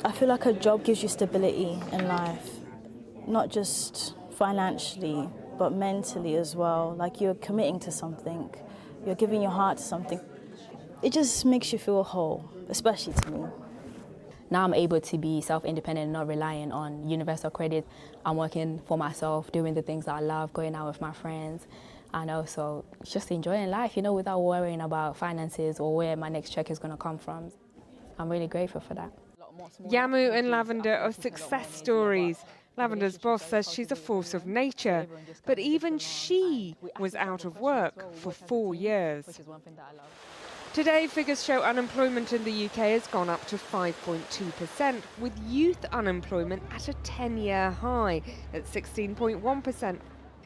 I feel like a job gives you stability in life, not just financially, but mentally as well. Like you're committing to something, you're giving your heart to something. It just makes you feel whole, especially to me. Now I'm able to be self-independent and not relying on universal credit. I'm working for myself, doing the things that I love, going out with my friends, and also just enjoying life, without worrying about finances or where my next check is going to come from. I'm really grateful for that. Yamu and Lavender are success stories. Lavender's boss says she's a force of nature, but even she was out of work for 4 years. Today, figures show unemployment in the UK has gone up to 5.2%, with youth unemployment at a 10-year high at 16.1%.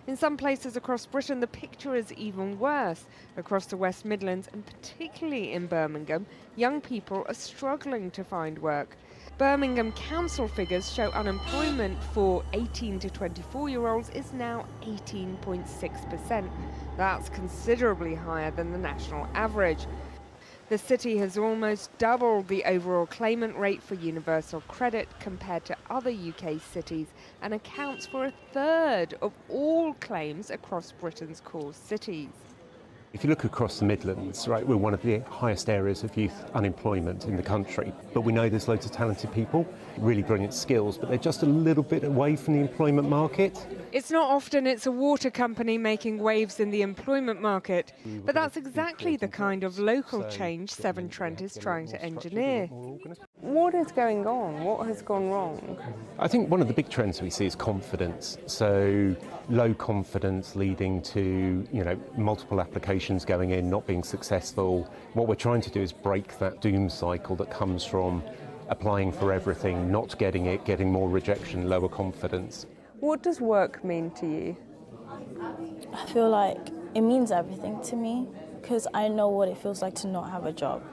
In some places across Britain, the picture is even worse. Across the West Midlands, and particularly in Birmingham, young people are struggling to find work. Birmingham Council figures show unemployment for 18 to 24-year-olds is now 18.6%. That's considerably higher than the national average. The city has almost doubled the overall claimant rate for universal credit compared to other UK cities and accounts for a third of all claims across Britain's core cities. If you look across the Midlands, right, we're one of the highest areas of youth unemployment in the country. But we know there's loads of talented people, really brilliant skills, but they're just a little bit away from the employment market. It's not often it's a water company making waves in the employment market, but that's exactly the kind of local change Severn Trent is trying to engineer. What is going on? What has gone wrong? I think one of the big trends we see is confidence. So low confidence leading to, multiple applications going in, not being successful. What we're trying to do is break that doom cycle that comes from applying for everything, not getting it, getting more rejection, lower confidence. What does work mean to you? I feel like it means everything to me because I know what it feels like to not have a job.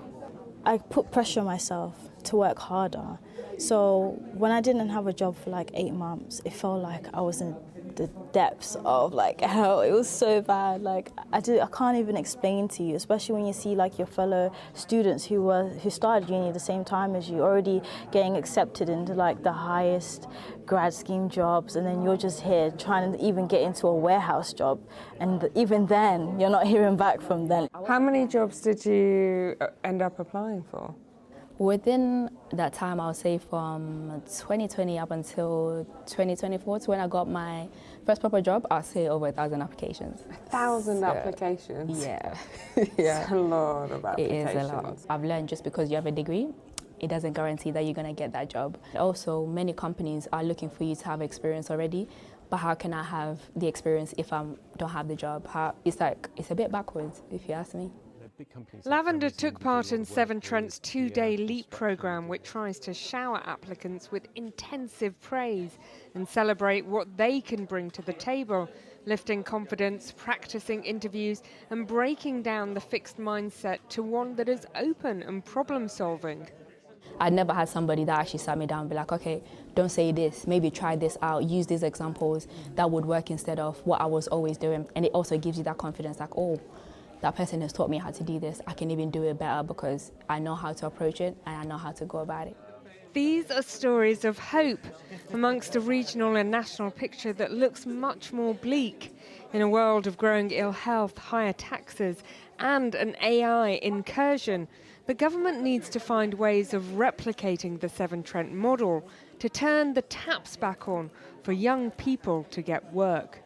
I put pressure on myself to work harder. So when I didn't have a job for like 8 months, it felt like I was in the depths of like hell. It was so bad. Like I can't even explain to you, especially when you see like your fellow students who started uni at the same time as you, already getting accepted into like the highest grad scheme jobs, and then you're just here trying to even get into a warehouse job, and even then you're not hearing back from them. How many jobs did you end up applying for? Within that time, I would say from 2020 up until 2024, to when I got my first proper job, I'd say over 1,000 applications. 1,000 applications? Yeah. It's a lot of applications. It is a lot. I've learned just because you have a degree, it doesn't guarantee that you're going to get that job. Also, many companies are looking for you to have experience already, but how can I have the experience if I don't have the job? It's a bit backwards, if you ask me. Lavender took part in Severn Trent's 2-day LEAP programme, which tries to shower applicants with intensive praise and celebrate what they can bring to the table, lifting confidence, practicing interviews and breaking down the fixed mindset to one that is open and problem-solving. I never had somebody that actually sat me down and be like, okay, don't say this, maybe try this out, use these examples that would work instead of what I was always doing. And it also gives you that confidence, like, oh, that person has taught me how to do this. I can even do it better because I know how to approach it and I know how to go about it. These are stories of hope amongst a regional and national picture that looks much more bleak. In a world of growing ill health, higher taxes and an AI incursion, the government needs to find ways of replicating the Severn Trent model to turn the taps back on for young people to get work.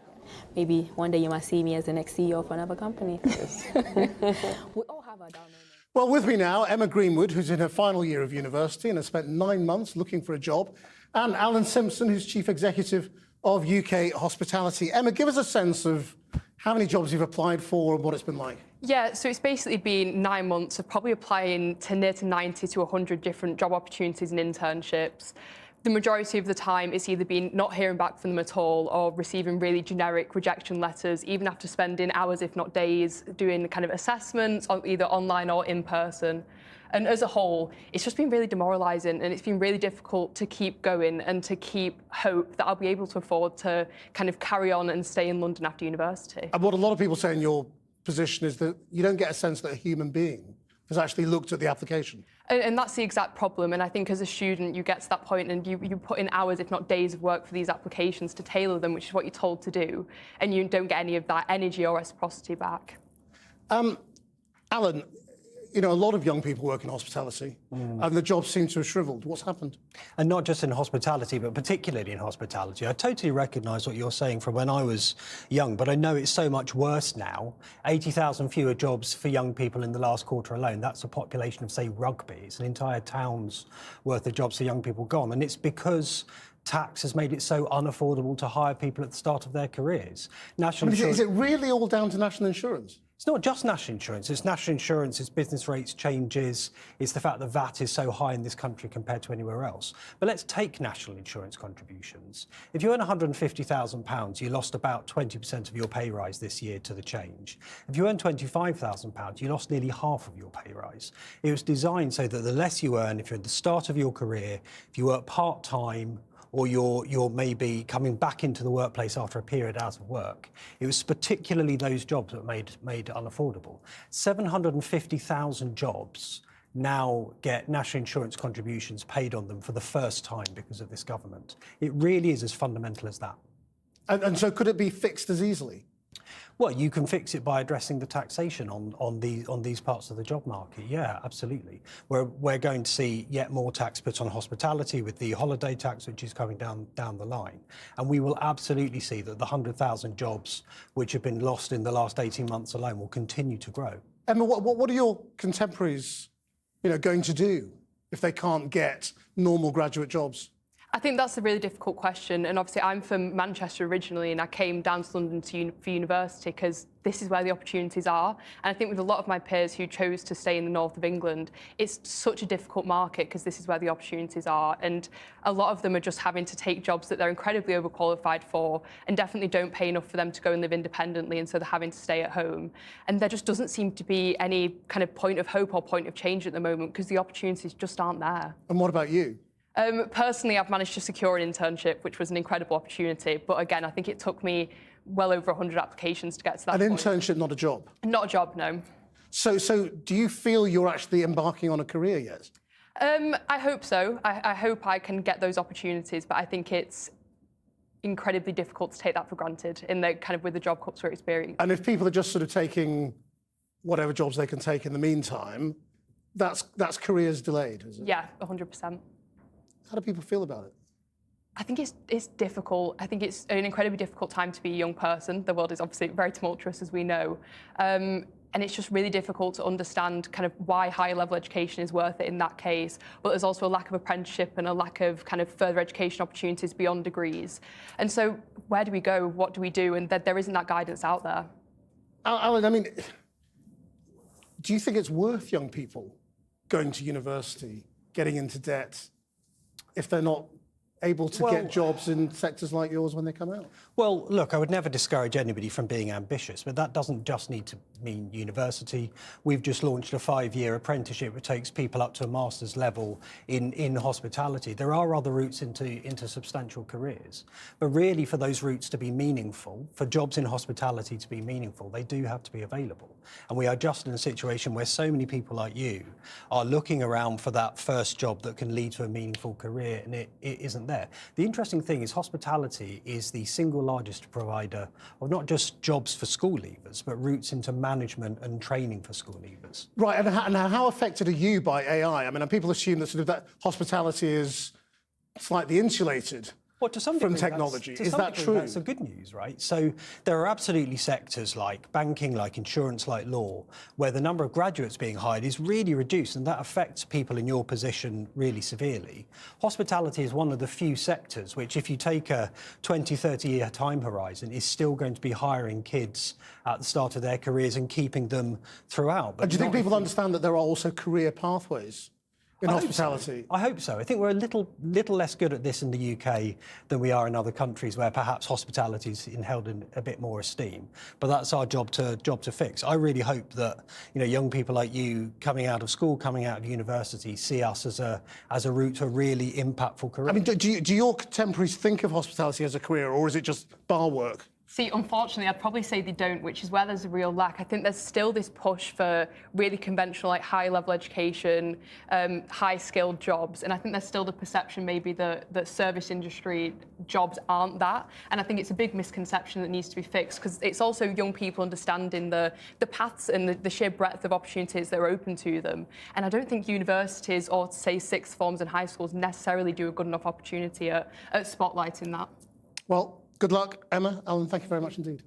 Maybe one day you might see me as the next CEO of another company. We all have our down moments. Well, with me now, Emma Greenwood, who's in her final year of university and has spent 9 months looking for a job, and Alan Simpson, who's Chief Executive of UK Hospitality. Emma, give us a sense of how many jobs you've applied for and what it's been like. Yeah, so it's basically been 9 months of probably applying to near to 90 to 100 different job opportunities and internships. The majority of the time it's either been not hearing back from them at all or receiving really generic rejection letters, even after spending hours, if not days, doing kind of assessments, either online or in person. And as a whole, it's just been really demoralising, and it's been really difficult to keep going and to keep hope that I'll be able to afford to kind of carry on and stay in London after university. And what a lot of people say in your position is that you don't get a sense that a human being has actually looked at the application. And that's the exact problem. And I think as a student, you get to that point and you put in hours, if not days of work for these applications to tailor them, which is what you're told to do. And you don't get any of that energy or reciprocity back. Alan, you know, a lot of young people work in hospitality and the jobs seem to have shriveled. What's happened? And not just in hospitality, but particularly in hospitality. I totally recognise what you're saying from when I was young, but I know it's so much worse now. 80,000 fewer jobs for young people in the last quarter alone. That's a population of, say, Rugby. It's an entire town's worth of jobs for young people gone. And it's because tax has made it so unaffordable to hire people at the start of their careers. National Is it really all down to national insurance? It's not just national insurance, it's national insurance, it's business rates changes, it's the fact that VAT is so high in this country compared to anywhere else. But let's take national insurance contributions. If you earn £150,000, you lost about 20% of your pay rise this year to the change. If you earn £25,000, you lost nearly half of your pay rise. It was designed so that the less you earn, if you're at the start of your career, if you work part-time, or you're maybe coming back into the workplace after a period out of work. It was particularly those jobs that made it unaffordable. 750,000 jobs now get national insurance contributions paid on them for the first time because of this government. It really is as fundamental as that. And so could it be fixed as easily? Well, you can fix it by addressing the taxation on these parts of the job market. Yeah, absolutely. We're going to see yet more tax put on hospitality with the holiday tax, which is coming down the line. And we will absolutely see that the 100,000 jobs which have been lost in the last 18 months alone will continue to grow. Emma, what are your contemporaries, you know, going to do if they can't get normal graduate jobs? I think that's a really difficult question. And obviously I'm from Manchester originally and I came down to London for university because this is where the opportunities are. And I think with a lot of my peers who chose to stay in the north of England, it's such a difficult market because this is where the opportunities are. And a lot of them are just having to take jobs that they're incredibly overqualified for and definitely don't pay enough for them to go and live independently. And so they're having to stay at home. And there just doesn't seem to be any kind of point of hope or point of change at the moment because the opportunities just aren't there. And what about you? Personally, I've managed to secure an internship, which was an incredible opportunity. But again, I think it took me well over 100 applications to get to that point. An internship, not a job? Not a job, no. So do you feel you're actually embarking on a career yet? I hope so. I hope I can get those opportunities, but I think it's incredibly difficult to take that for granted in the kind of with the job cups we're experiencing. And if people are just sort of taking whatever jobs they can take in the meantime, that's careers delayed, is it? Yeah, 100%. How do people feel about it? I think it's difficult. I think it's an incredibly difficult time to be a young person. The world is obviously very tumultuous, as we know. And it's just really difficult to understand kind of why higher level education is worth it in that case. But there's also a lack of apprenticeship and a lack of kind of further education opportunities beyond degrees. And so where do we go? What do we do? And there isn't that guidance out there. Alan, I mean, do you think it's worth young people going to university, getting into debt, if they're not able to get jobs in sectors like yours when they come out? Well, look, I would never discourage anybody from being ambitious, but that doesn't just need to mean university. We've just launched a 5-year apprenticeship which takes people up to a master's level in hospitality. There are other routes into substantial careers, but really for those routes to be meaningful, for jobs in hospitality to be meaningful, they do have to be available. And we are just in a situation where so many people like you are looking around for that first job that can lead to a meaningful career, and it isn't there. The interesting thing is hospitality is the single largest provider of not just jobs for school leavers, but routes into management and training for school leavers. Right, and how affected are you by AI? I mean, people assume that sort of that hospitality is slightly insulated Well, to some from degree, technology. to Is some that degree, true? That's the good news, right? So there are absolutely sectors like banking, like insurance, like law, where the number of graduates being hired is really reduced, and that affects people in your position really severely. Hospitality is one of the few sectors which, if you take a 20, 30-year time horizon, is still going to be hiring kids at the start of their careers and keeping them throughout. But And do you think people understand that there are also career pathways in hospitality? I hope so. I think we're a little less good at this in the UK than we are in other countries where perhaps hospitality is held in a bit more esteem. But that's our job to fix. I really hope that young people like you coming out of school, coming out of university, see us as a route to a really impactful career. I mean, do your contemporaries think of hospitality as a career, or is it just bar work See, unfortunately, I'd probably say they don't, which is where there's a real lack. I think there's still this push for really conventional, like high-level education, high-skilled jobs, and I think there's still the perception maybe that service industry jobs aren't that. And I think it's a big misconception that needs to be fixed, because it's also young people understanding the paths and the sheer breadth of opportunities that are open to them. And I don't think universities or, say, sixth forms and high schools necessarily do a good enough opportunity at spotlighting that. Well, good luck, Emma. Alan, thank you very much indeed.